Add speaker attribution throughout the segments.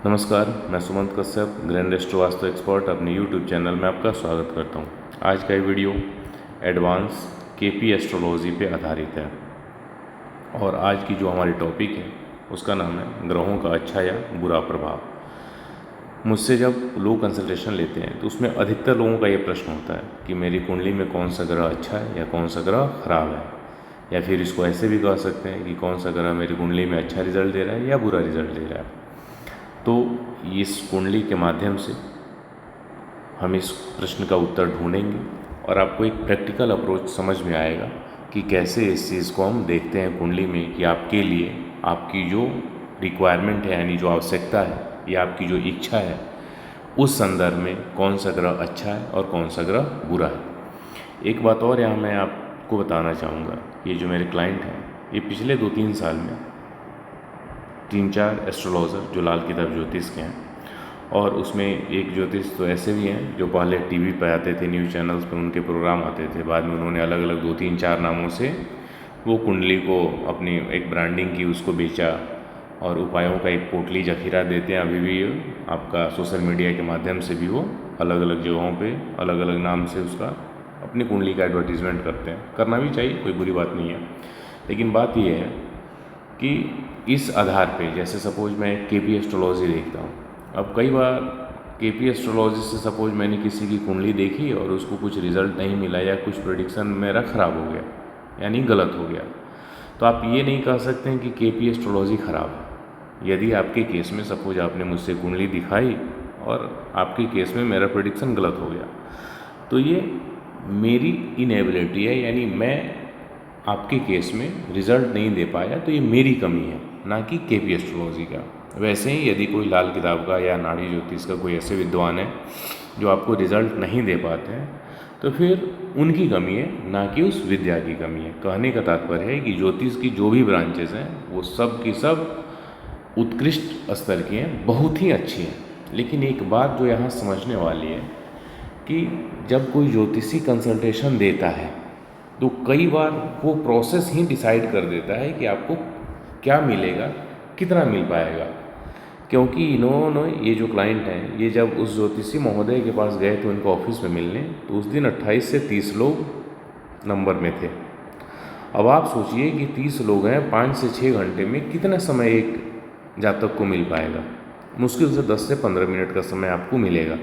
Speaker 1: नमस्कार, मैं Sumant Kashyap grand astro vastu expert अपने यूट्यूब चैनल में आपका स्वागत करता हूं। आज का ये वीडियो एडवांस केपी एस्ट्रोलॉजी पे आधारित है और आज की जो हमारी टॉपिक है उसका नाम है ग्रहों का अच्छा या बुरा प्रभाव। मुझसे जब लोग कंसल्टेशन लेते हैं तो उसमें अधिकतर लोगों का ये प्रश्न होता है कि मेरी कुंडली में कौन सा ग्रह अच्छा है या कौन सा ग्रह खराब है, या फिर इसको ऐसे भी कह सकते हैं कि कौन सा ग्रह मेरी कुंडली में अच्छा रिजल्ट दे रहा है या बुरा रिजल्ट दे रहा है। तो इस कुंडली के माध्यम से हम इस प्रश्न का उत्तर ढूंढेंगे और आपको एक प्रैक्टिकल अप्रोच समझ में आएगा कि कैसे इस चीज़ को हम देखते हैं कुंडली में कि आपके लिए आपकी जो रिक्वायरमेंट है यानी जो आवश्यकता है या आपकी जो इच्छा है उस संदर्भ में कौन सा ग्रह अच्छा है और कौन सा ग्रह बुरा है। एक बात और यहाँ मैं आपको बताना चाहूँगा, ये जो मेरे क्लाइंट हैं ये पिछले 2-3 साल में 3-4 एस्ट्रोलॉजर जो लाल किताब ज्योतिष के हैं, और उसमें एक ज्योतिष तो ऐसे भी हैं जो पहले टीवी पर आते थे, न्यूज़ चैनल्स पर उनके प्रोग्राम आते थे, बाद में उन्होंने अलग अलग 2-3-4 नामों से वो कुंडली को अपनी एक ब्रांडिंग की, उसको बेचा और उपायों का एक पोटली जखीरा देते हैं। अभी भी आपका सोशल मीडिया के माध्यम से भी वो अलग अलग जगहों पर अलग अलग नाम से उसका अपनी कुंडली का एडवर्टीज़मेंट करते हैं। करना भी चाहिए, कोई बुरी बात नहीं है, लेकिन बात ये है कि इस आधार पे जैसे सपोज मैं केपी एस्ट्रोलॉजी देखता हूँ। अब कई बार केपी एस्ट्रोलॉजी से सपोज मैंने किसी की कुंडली देखी और उसको कुछ रिज़ल्ट नहीं मिला या कुछ प्रेडिक्शन मेरा ख़राब हो गया यानी गलत हो गया, तो आप ये नहीं कह सकते हैं कि केपी एस्ट्रोलॉजी ख़राब है। यदि आपके केस में सपोज आपने मुझसे कुंडली दिखाई और आपके केस में मेरा प्रेडिक्शन गलत हो गया, तो ये मेरी इनएबिलिटी है, यानी मैं आपके केस में रिज़ल्ट नहीं दे पाया तो ये मेरी कमी है, ना कि केपी एस्ट्रोलॉजी का। वैसे ही यदि कोई लाल किताब का या नाड़ी ज्योतिष का कोई ऐसे विद्वान है जो आपको रिज़ल्ट नहीं दे पाते हैं तो फिर उनकी कमी है, ना कि उस विद्या की कमी है। कहने का तात्पर्य है कि ज्योतिष की जो भी ब्रांचेस हैं वो सब की सब उत्कृष्ट स्तर की हैं, बहुत ही अच्छी हैं। लेकिन एक बात जो यहाँ समझने वाली है कि जब कोई ज्योतिषी कंसल्टेशन देता है तो कई बार वो प्रोसेस ही डिसाइड कर देता है कि आपको क्या मिलेगा, कितना मिल पाएगा। क्योंकि इन्होंने ये जो क्लाइंट हैं ये जब उस ज्योतिषी महोदय के पास गए थे उनको ऑफिस में मिलने, तो उस दिन 28 से 30 लोग नंबर में थे। अब आप सोचिए कि 30 लोग हैं, 5 से 6 घंटे में कितना समय एक जातक को मिल पाएगा। मुश्किल से 10 से 15 मिनट का समय आपको मिलेगा।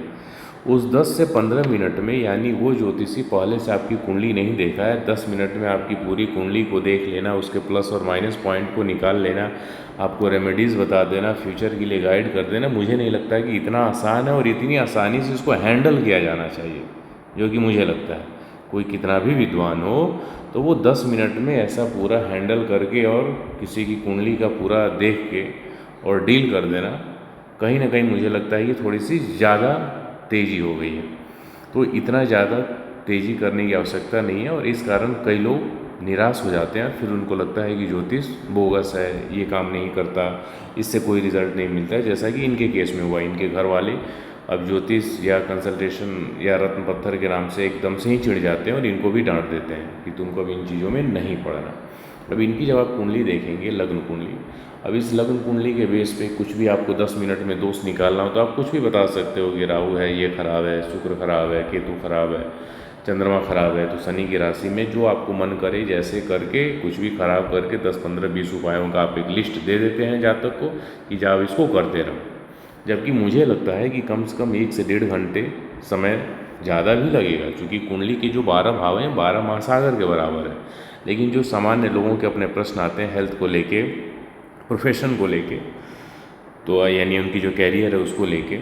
Speaker 1: उस 10 से 15 मिनट में यानी वो ज्योतिषी पहले से आपकी कुंडली नहीं देखा है, 10 मिनट में आपकी पूरी कुंडली को देख लेना, उसके प्लस और माइनस पॉइंट को निकाल लेना, आपको रेमेडीज़ बता देना, फ्यूचर के लिए गाइड कर देना, मुझे नहीं लगता कि इतना आसान है और इतनी आसानी से इसको हैंडल किया जाना चाहिए, जो कि मुझे लगता है कोई कितना भी विद्वान हो तो वो 10 मिनट में ऐसा पूरा हैंडल करके और किसी की कुंडली का पूरा देख के और डील कर देना, कहीं ना कहीं मुझे लगता है कि थोड़ी सी ज़्यादा तेज़ी हो गई है। तो इतना ज़्यादा तेज़ी करने की आवश्यकता नहीं है और इस कारण कई लोग निराश हो जाते हैं। फिर उनको लगता है कि ज्योतिष बोगस है, ये काम नहीं करता, इससे कोई रिज़ल्ट नहीं मिलता है, जैसा कि इनके केस में हुआ। इनके घर वाले अब ज्योतिष या कंसल्टेशन या रत्न पत्थर के नाम से एकदम से ही चिढ़ जाते हैं और इनको भी डांट देते हैं कि तुमको अब इन चीज़ों में नहीं पड़ना। अब इनकी जब आप कुंडली देखेंगे, लग्न कुंडली, अब इस लग्न कुंडली के बेस पे कुछ भी आपको 10 मिनट में दोष निकालना हो तो आप कुछ भी बता सकते हो कि राहु है, ये खराब है, शुक्र खराब है, केतु खराब है, चंद्रमा खराब है, तो शनि की राशि में जो आपको मन करे जैसे करके कुछ भी खराब करके 10, 15, 20 उपायों का आप एक लिस्ट दे देते हैं जातक को कि जाओ इसको करते रहो। जबकि मुझे लगता है कि कम से कम 1 से 1.5 घंटे समय ज़्यादा भी लगेगा, क्योंकि कुंडली के जो 12 भाव हैं 12 महासागर के बराबर है। लेकिन जो सामान्य लोगों के अपने प्रश्न आते हैं हेल्थ को लेके, प्रोफेशन को लेके, तो यानी उनकी जो कैरियर है उसको लेके,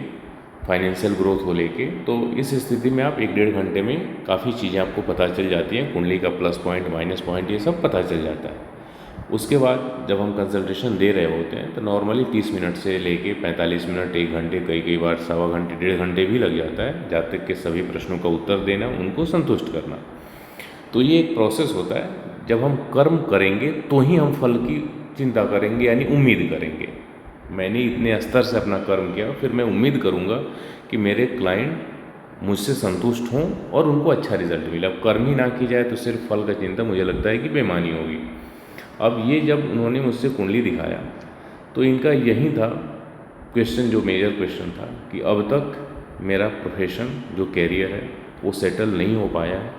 Speaker 1: फाइनेंशियल ग्रोथ को लेके, तो इस स्थिति में आप 1-1.5 घंटे में काफ़ी चीज़ें आपको पता चल जाती हैं। कुंडली का प्लस पॉइंट, माइनस पॉइंट, ये सब पता चल जाता है। उसके बाद जब हम कंसल्टेशन दे रहे होते हैं तो नॉर्मली 30 मिनट से लेके 45 मिनट, 1 घंटे, कई बार सवा घंटे, 1.5 घंटे भी लग जाता है जातक के सभी प्रश्नों का उत्तर देना, उनको संतुष्ट करना। तो ये एक प्रोसेस होता है। जब हम कर्म करेंगे तो ही हम फल की चिंता करेंगे, यानी उम्मीद करेंगे। मैंने इतने स्तर से अपना कर्म किया, फिर मैं उम्मीद करूँगा कि मेरे क्लाइंट मुझसे संतुष्ट हों और उनको अच्छा रिजल्ट मिले। अब कर्म ही ना की जाए तो सिर्फ फल का चिंता मुझे लगता है कि बेमानी होगी। अब ये जब उन्होंने मुझसे कुंडली दिखाया तो इनका यही था क्वेश्चन जो मेजर क्वेश्चन था कि अब तक मेरा प्रोफेशन जो कैरियर है वो सेटल नहीं हो पाया है,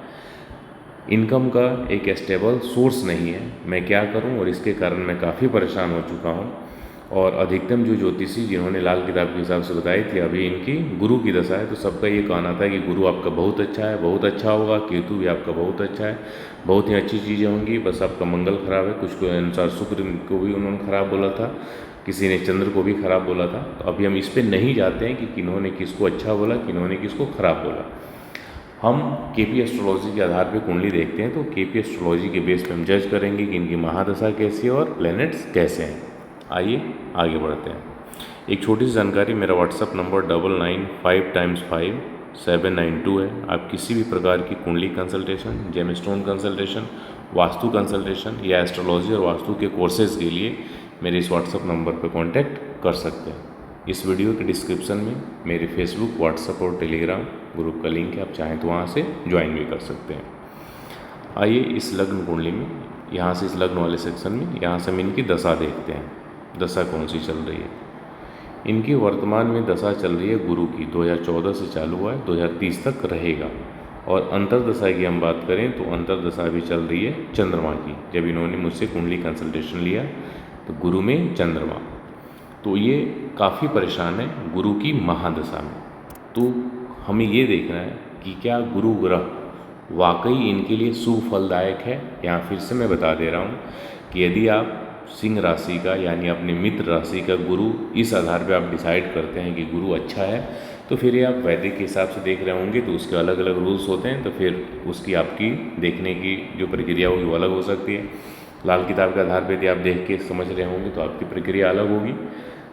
Speaker 1: इनकम का एक स्टेबल सोर्स नहीं है, मैं क्या करूं, और इसके कारण मैं काफ़ी परेशान हो चुका हूं। और अधिकतम जो ज्योतिषी जिन्होंने लाल किताब के हिसाब से बताई थी, अभी इनकी गुरु की दशा है, तो सबका ये कहना था कि गुरु आपका बहुत अच्छा है, बहुत अच्छा होगा, केतु भी आपका बहुत अच्छा है, बहुत ही अच्छी चीज़ें होंगी, बस आपका मंगल खराब है। कुछ के अनुसार शुक्र को भी उन्होंने खराब बोला था, किसी ने चंद्र को भी खराब बोला था। तो अभी हम इस पर नहीं जाते हैं कि किन्होंने किसको अच्छा बोला, किन्होंने किसको खराब बोला। हम केपी एस्ट्रोलॉजी के आधार पे कुंडली देखते हैं, तो केपी एस्ट्रोलॉजी के बेस पे हम जज करेंगे कि इनकी महादशा कैसी है और प्लैनेट्स कैसे हैं। आइए आगे बढ़ते हैं। एक छोटी सी जानकारी, मेरा व्हाट्सअप नंबर 99555792 है। आप किसी भी प्रकार की कुंडली consultation, gemstone consultation, vastu consultation या एस्ट्रोलॉजी और वास्तु के कोर्सेज़ के लिए मेरे इस व्हाट्सअप नंबर पर कॉन्टैक्ट कर सकते हैं। इस वीडियो के डिस्क्रिप्शन में मेरे फेसबुक, व्हाट्सएप और टेलीग्राम ग्रुप का लिंक है, आप चाहें तो वहाँ से ज्वाइन भी कर सकते हैं। आइए इस लग्न कुंडली में, यहाँ से इस लग्न वाले सेक्शन में, यहाँ से हम इनकी दशा देखते हैं। दशा कौन सी चल रही है? इनकी वर्तमान में दशा चल रही है गुरु की, 2014 से चालू हुआ है, 2030 तक रहेगा। और अंतरदशा की हम बात करें तो अंतरदशा भी चल रही है चंद्रमा की। जब इन्होंने मुझसे कुंडली कंसल्टेशन लिया तो गुरु में चंद्रमा, तो ये काफ़ी परेशान है गुरु की महादशा में। तो हमें ये देखना है कि क्या गुरु ग्रह वाकई इनके लिए शुभ फलदायक है। यहाँ फिर से मैं बता दे रहा हूँ कि यदि आप सिंह राशि का यानी अपने मित्र राशि का गुरु इस आधार पे आप डिसाइड करते हैं कि गुरु अच्छा है, तो फिर ये आप वैदिक के हिसाब से देख रहे होंगे, तो उसके अलग अलग रूल्स होते हैं, तो फिर उसकी आपकी देखने की जो प्रक्रिया होगी वो अलग हो सकती है। लाल किताब के आधार पर यदि आप देख के समझ रहे होंगे तो आपकी प्रक्रिया अलग होगी।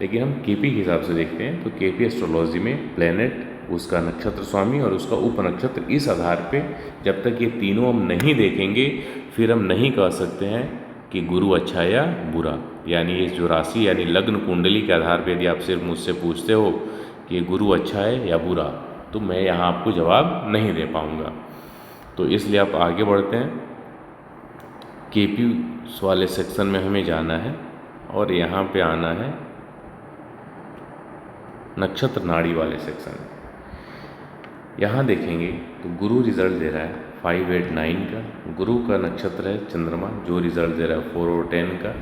Speaker 1: लेकिन हम केपी के हिसाब से देखते हैं, तो केपी एस्ट्रोलॉजी में प्लैनेट, उसका नक्षत्र स्वामी और उसका उपनक्षत्र, इस आधार पे जब तक ये तीनों हम नहीं देखेंगे फिर हम नहीं कह सकते हैं कि गुरु अच्छा है या बुरा। यानी ये जो राशि यानी लग्न कुंडली के आधार पे यदि आप सिर्फ मुझसे पूछते हो कि ये गुरु अच्छा है या बुरा, तो मैं यहाँ आपको जवाब नहीं दे पाऊँगा। तो इसलिए आप आगे बढ़ते हैं। केपी वाले सेक्शन में हमें जाना है और यहाँ पे आना है नक्षत्र नाड़ी वाले सेक्शन में। यहाँ देखेंगे तो गुरु रिजल्ट दे रहा है 589 का, गुरु का नक्षत्र है चंद्रमा जो रिजल्ट दे रहा है 4 और 10 का,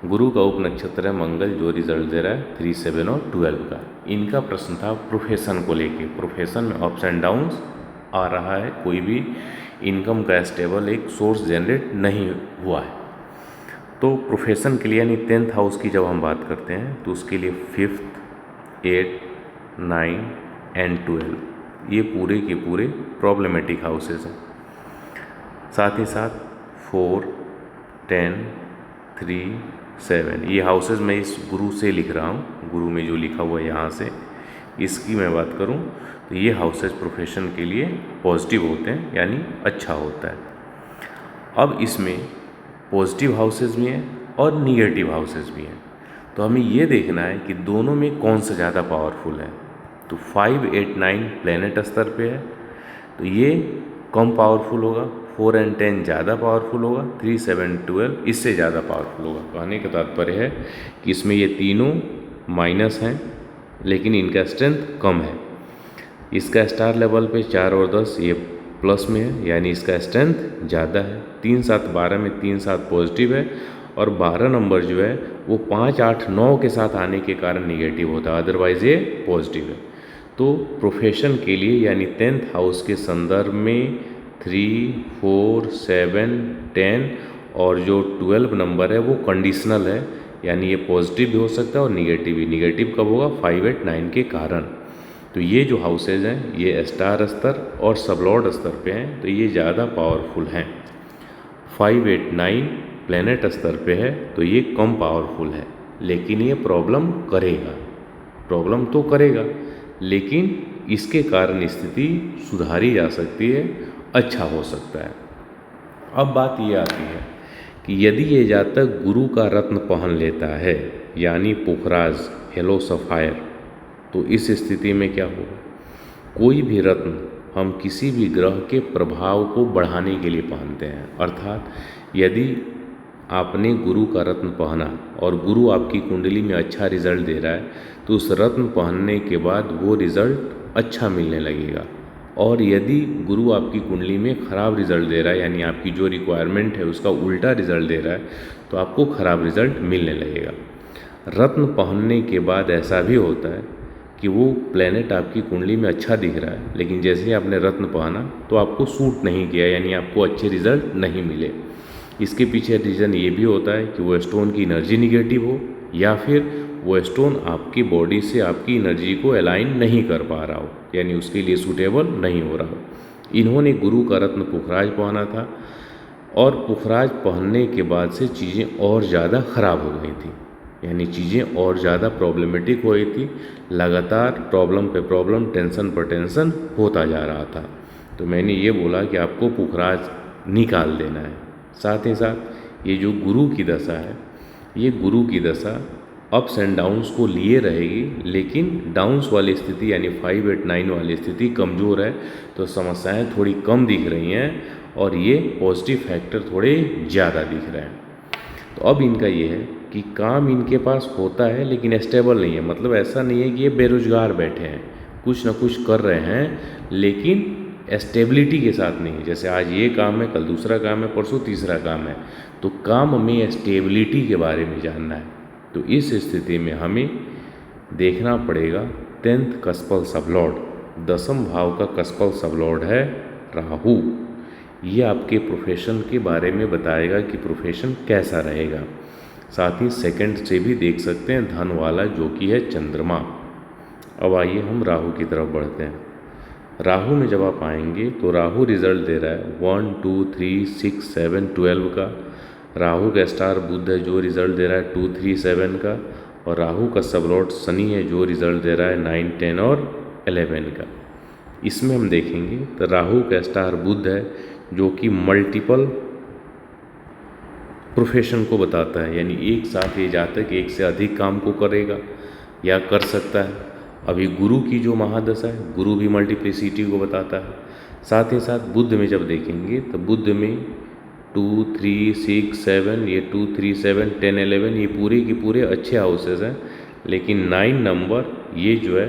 Speaker 1: गुरु का उप नक्षत्र है मंगल जो रिजल्ट दे रहा है 3, 7 और 12 का। इनका प्रश्न था प्रोफेशन को लेके। प्रोफेशन में अप्स एंड डाउन्स आ रहा है, कोई भी इनकम का स्टेबल एक सोर्स जनरेट नहीं हुआ है। तो प्रोफेशन के लिए यानी 10th हाउस की जब हम बात करते हैं तो उसके लिए 5th, 8, 9 एंड 12 ये पूरे के पूरे प्रॉब्लमेटिक हाउसेस हैं। साथ ही साथ 4, 10, 3, 7 ये हाउसेस मैं इस गुरु से लिख रहा हूँ, गुरु में जो लिखा हुआ है यहाँ से, इसकी मैं बात करूँ तो ये हाउसेस प्रोफेशन के लिए पॉजिटिव होते हैं यानी अच्छा होता है। अब इसमें पॉजिटिव हाउसेस भी हैं और निगेटिव हाउसेस भी हैं, तो हमें ये देखना है कि दोनों में कौन सा ज़्यादा पावरफुल है। तो 5, 8, 9 प्लैनेट स्तर पे है तो ये कम पावरफुल होगा, 4 और 10 ज़्यादा पावरफुल होगा, 3, 7, 12 इससे ज़्यादा पावरफुल होगा। कहने का तात्पर्य है कि इसमें ये तीनों माइनस हैं लेकिन इनका स्ट्रेंथ कम है। इसका स्टार लेवल पे 4 और 10 ये प्लस में है यानी इसका स्ट्रेंथ ज़्यादा है। 3, 7, 12 में 3, 7 पॉजिटिव है और 12 नंबर जो है वो 5, 8, 9 के साथ आने के कारण निगेटिव होता है, अदरवाइज़ ये पॉजिटिव है। तो प्रोफेशन के लिए यानी 10th हाउस के संदर्भ में 3, 4, 7, 10 और जो 12 नंबर है वो कंडीशनल है यानी ये पॉजिटिव भी हो सकता है और निगेटिव भी। निगेटिव कब होगा? 5, 8, 9 के कारण। तो ये जो हाउसेज हैं ये स्टार स्तर और सबलॉर्ड स्तर पे हैं तो ये ज़्यादा पावरफुल हैं। 5, 8, 9 प्लैनेट स्तर पे है तो ये कम पावरफुल है, लेकिन ये प्रॉब्लम करेगा, प्रॉब्लम तो करेगा, लेकिन इसके कारण स्थिति सुधारी जा सकती है, अच्छा हो सकता है। अब बात ये आती है कि यदि ये जातक गुरु का रत्न पहन लेता है यानी पुखराज, येलो सफायर, तो इस स्थिति में क्या होगा? कोई भी रत्न हम किसी भी ग्रह के प्रभाव को बढ़ाने के लिए पहनते हैं, अर्थात यदि आपने गुरु का रत्न पहना और गुरु आपकी कुंडली में अच्छा रिजल्ट दे रहा है, तो उस रत्न पहनने के बाद वो रिज़ल्ट अच्छा मिलने लगेगा। और यदि गुरु आपकी कुंडली में ख़राब रिज़ल्ट दे रहा है, यानी आपकी जो रिक्वायरमेंट है उसका उल्टा रिज़ल्ट दे रहा है, तो आपको ख़राब रिज़ल्ट मिलने लगेगा। रत्न पहनने के बाद ऐसा भी होता है कि वो प्लेनेट आपकी कुंडली में अच्छा दिख रहा है, लेकिन जैसे ही आपने रत्न पहना तो आपको सूट नहीं किया, यानी आपको अच्छे रिज़ल्ट नहीं मिले। इसके पीछे रीज़न ये भी होता है कि वो स्टोन की एनर्जी निगेटिव हो, या फिर वो स्टोन आपकी बॉडी से आपकी एनर्जी को अलाइन नहीं कर पा रहा हो, यानी उसके लिए सूटेबल नहीं हो रहा हो। इन्होंने गुरु का रत्न पुखराज पहना था और पुखराज पहनने के बाद से चीज़ें और ज़्यादा ख़राब हो गई थी, यानी चीज़ें और ज़्यादा प्रॉब्लमेटिक हो गई थी। लगातार प्रॉब्लम पे प्रॉब्लम, टेंशन पर टेंशन होता जा रहा था। तो मैंने ये बोला कि आपको पुखराज निकाल देना है। साथ ही साथ ये जो गुरु की दशा है, ये गुरु की दशा अप्स एंड डाउन्स को लिए रहेगी, लेकिन डाउन्स वाली स्थिति यानी 5, 8, 9 वाली स्थिति कमज़ोर है, तो समस्याएं थोड़ी कम दिख रही हैं और ये पॉजिटिव फैक्टर थोड़े ज़्यादा दिख रहे हैं। तो अब इनका ये है कि काम इनके पास होता है लेकिन स्टेबल नहीं है। मतलब ऐसा नहीं है कि ये बेरोजगार बैठे हैं, कुछ ना कुछ कर रहे हैं, लेकिन स्टेबिलिटी के साथ नहीं है। जैसे आज ये काम है, कल दूसरा काम है, परसों तीसरा काम है। तो काम में स्टेबिलिटी के बारे में जानना है। तो इस स्थिति में हमें देखना पड़ेगा 10th कस्पल सबलॉर्ड, 10th भाव का कस्पल सबलॉर्ड है राहु। ये आपके प्रोफेशन के बारे में बताएगा कि प्रोफेशन कैसा रहेगा। साथ ही सेकंड से भी देख सकते हैं धन वाला, जो कि है चंद्रमा। अब आइए हम राहु की तरफ बढ़ते हैं। राहु में जब आप आएंगे तो राहु रिजल्ट दे रहा है 1, 2, 3, 6, 7, 12 का। राहु का स्टार बुध है जो रिजल्ट दे रहा है 2, 3, 7 का। और राहु का सबलॉर्ड शनि है जो रिजल्ट दे रहा है 9, 10 और 11 का। इसमें हम देखेंगे तो राहु का स्टार बुध है जो कि मल्टीपल प्रोफेशन को बताता है, यानी एक साथ ये जातक एक से अधिक काम को करेगा या कर सकता है। अभी गुरु की जो महादशा है, गुरु भी मल्टीप्लिसिटी को बताता है। साथ ही साथ बुध में जब देखेंगे तो बुध में 2, 3, 6, 7, ये 2, 3, 7, 10, 11 ये पूरे के पूरे अच्छे हाउसेस हैं। लेकिन 9 नंबर ये जो है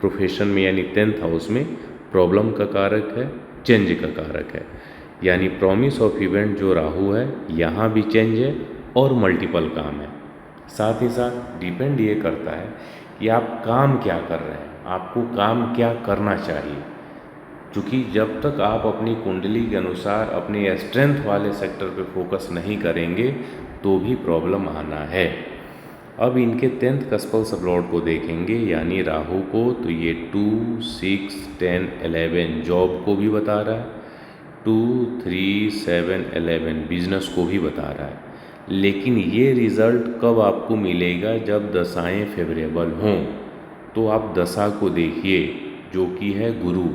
Speaker 1: प्रोफेशन में यानी 10th हाउस में प्रॉब्लम का कारक है, चेंज का कारक है। यानी प्रॉमिस ऑफ इवेंट जो राहु है यहाँ भी चेंज है और मल्टीपल काम है। साथ ही साथ डिपेंड ये करता है कि आप काम क्या कर रहे हैं, आपको काम क्या करना चाहिए। क्योंकि जब तक आप अपनी कुंडली के अनुसार अपने स्ट्रेंथ वाले सेक्टर पे फोकस नहीं करेंगे तो भी प्रॉब्लम आना है। अब इनके 10th कस्पल सबलॉर्ड को देखेंगे यानी राहु को, तो ये 2, 6, 10, 11 जॉब को भी बता रहा है, 2, 3, 7, 11 बिजनेस को भी बता रहा है। लेकिन ये रिज़ल्ट कब आपको मिलेगा, जब दशाएं फेवरेबल हों। तो आप दशा को देखिए जो कि है गुरु।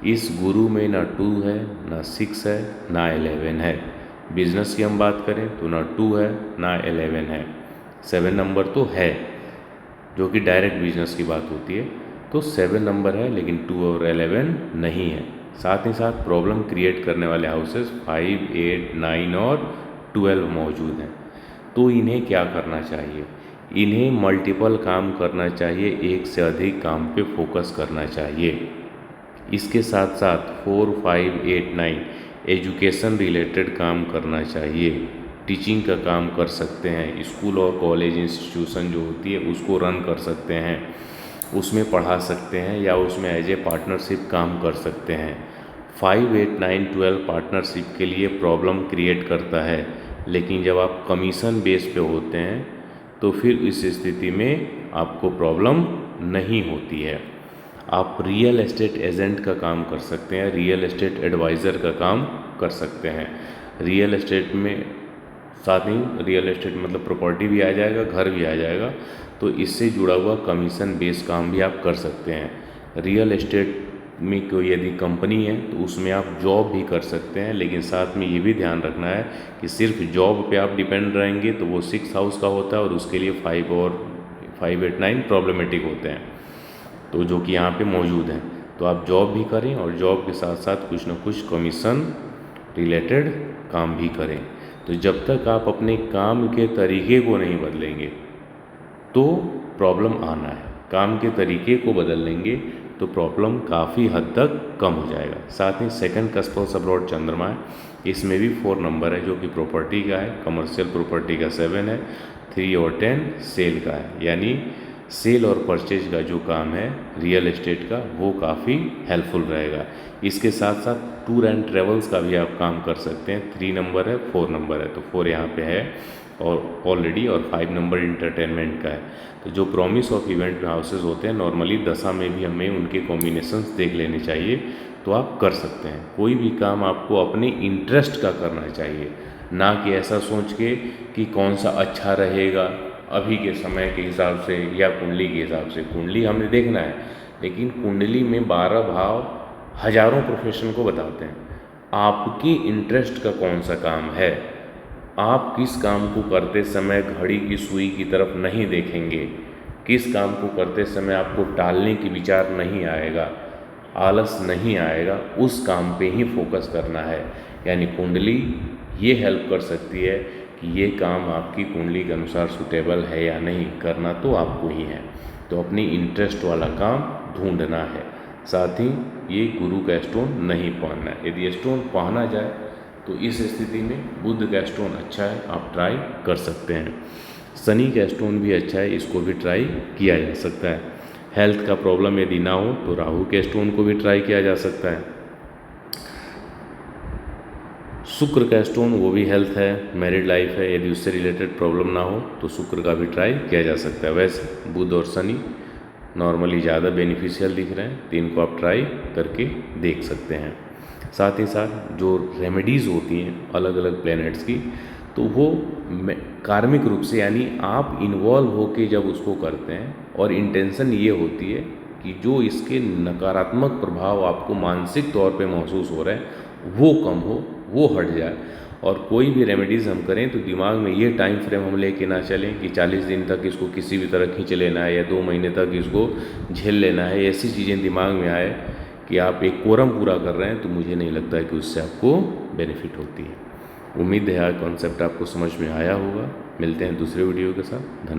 Speaker 1: इस गुरु में ना 2 है, ना 6 है, ना 11 है। बिजनेस की हम बात करें तो ना 2 है ना 11 है, 7 नंबर तो है जो कि डायरेक्ट बिजनेस की बात होती है। तो 7 नंबर है लेकिन 2 और 11 नहीं है। साथ ही साथ प्रॉब्लम क्रिएट करने वाले हाउसेस 5, 8, 9 और 12 मौजूद हैं। तो इन्हें क्या करना चाहिए, इन्हें मल्टीपल काम करना चाहिए, एक से अधिक काम पे फोकस करना चाहिए। इसके साथ साथ 4, 5, 8, 9 एजुकेशन रिलेटेड काम करना चाहिए। टीचिंग का काम कर सकते हैं, स्कूल और कॉलेज इंस्टीट्यूशन जो होती है उसको रन कर सकते हैं, उसमें पढ़ा सकते हैं या उसमें एज ए पार्टनरशिप काम कर सकते हैं। 5, 8, 9, 12 पार्टनरशिप के लिए प्रॉब्लम क्रिएट करता है, लेकिन जब आप कमीशन बेस पे होते हैं तो फिर इस स्थिति में आपको प्रॉब्लम नहीं होती है। आप रियल एस्टेट एजेंट का काम कर सकते हैं, रियल एस्टेट एडवाइज़र का काम कर सकते हैं। रियल एस्टेट में साथ ही रियल एस्टेट मतलब प्रॉपर्टी भी आ जाएगा, घर भी आ जाएगा, तो इससे जुड़ा हुआ कमीशन बेस्ड काम भी आप कर सकते हैं। रियल एस्टेट में कोई यदि कंपनी है तो उसमें आप जॉब भी कर सकते हैं, लेकिन साथ में ये भी ध्यान रखना है कि सिर्फ जॉब पे आप डिपेंड रहेंगे तो वो 6th हाउस का होता है और उसके लिए 5 और 5, 8, 9 प्रॉब्लमेटिक होते हैं, तो जो कि यहाँ पे मौजूद हैं। तो आप जॉब भी करें और जॉब के साथ साथ कुछ ना कुछ कमीशन रिलेटेड काम भी करें। तो जब तक आप अपने काम के तरीके को नहीं बदलेंगे तो प्रॉब्लम आना है। काम के तरीके को बदल लेंगे तो प्रॉब्लम काफ़ी हद तक कम हो जाएगा। साथ ही सेकंड कस्पस अब्रॉड चंद्रमा है, इसमें भी 4 नंबर है जो कि प्रॉपर्टी का है, कमर्शियल प्रॉपर्टी का 7 है, 3 और 10 सेल का है, यानी सेल और परचेज का जो काम है रियल एस्टेट का वो काफ़ी हेल्पफुल रहेगा। इसके साथ साथ टूर एंड ट्रेवल्स का भी आप काम कर सकते हैं। 3 नंबर है, 4 नंबर है, तो 4 यहाँ पे है और ऑलरेडी, और 5 नंबर इंटरटेनमेंट का है। तो जो प्रॉमिस ऑफ इवेंट हाउसेज होते हैं नॉर्मली दशा में भी हमें उनके कॉम्बिनेशंस देख लेने चाहिए, तो आप कर सकते हैं। कोई भी काम आपको अपने इंटरेस्ट का करना चाहिए, ना कि ऐसा सोच के कि कौन सा अच्छा रहेगा अभी के समय के हिसाब से या कुंडली के हिसाब से। कुंडली हमने देखना है, लेकिन कुंडली में 12 भाव हजारों प्रोफेशन को बताते हैं। आपकी इंटरेस्ट का कौन सा काम है, आप किस काम को करते समय घड़ी की सुई की तरफ नहीं देखेंगे, किस काम को करते समय आपको टालने की विचार नहीं आएगा, आलस नहीं आएगा, उस काम पे ही फोकस करना है। यानी कुंडली ये हेल्प कर सकती है कि ये काम आपकी कुंडली के अनुसार सूटेबल है या नहीं, करना तो आपको ही है। तो अपनी इंटरेस्ट वाला काम ढूंढना है। साथ ही ये गुरु का स्टोन नहीं पहनना है। यदि स्टोन पहना जाए तो इस स्थिति में बुध का स्टोन अच्छा है, आप ट्राई कर सकते हैं। शनि का स्टोन भी अच्छा है, इसको भी ट्राई किया जा सकता है। हेल्थ का प्रॉब्लम यदि ना हो तो राहु के स्टोन को भी ट्राई किया जा सकता है। शुक्र का स्टोन वो भी हेल्थ है, मैरिड लाइफ है, यदि उससे रिलेटेड प्रॉब्लम ना हो तो शुक्र का भी ट्राई किया जा सकता है। वैसे बुध और शनि नॉर्मली ज़्यादा बेनिफिशियल दिख रहे हैं, तो इनको आप ट्राई करके देख सकते हैं। साथ ही साथ जो रेमेडीज़ होती हैं अलग अलग प्लैनेट्स की, तो वो कार्मिक रूप से, यानी आप इन्वॉल्व होके जब उसको करते हैं और इंटेंशन ये होती है कि जो इसके नकारात्मक प्रभाव आपको मानसिक तौर पे महसूस हो रहे हैं वो कम हो, वो हट जाए। और कोई भी रेमेडीज़ हम करें तो दिमाग में ये टाइम फ्रेम हम लेके ना चलें कि 40 दिन तक इसको किसी भी तरह खींच लेना है या 2 महीने तक इसको झेल लेना है। ऐसी चीज़ें दिमाग में आए कि आप एक कोरम पूरा कर रहे हैं, तो मुझे नहीं लगता है कि उससे आपको बेनिफिट होती है। उम्मीद है यह कॉन्सेप्ट आपको समझ में आया होगा। मिलते हैं दूसरे वीडियो के साथ। धन्यवाद।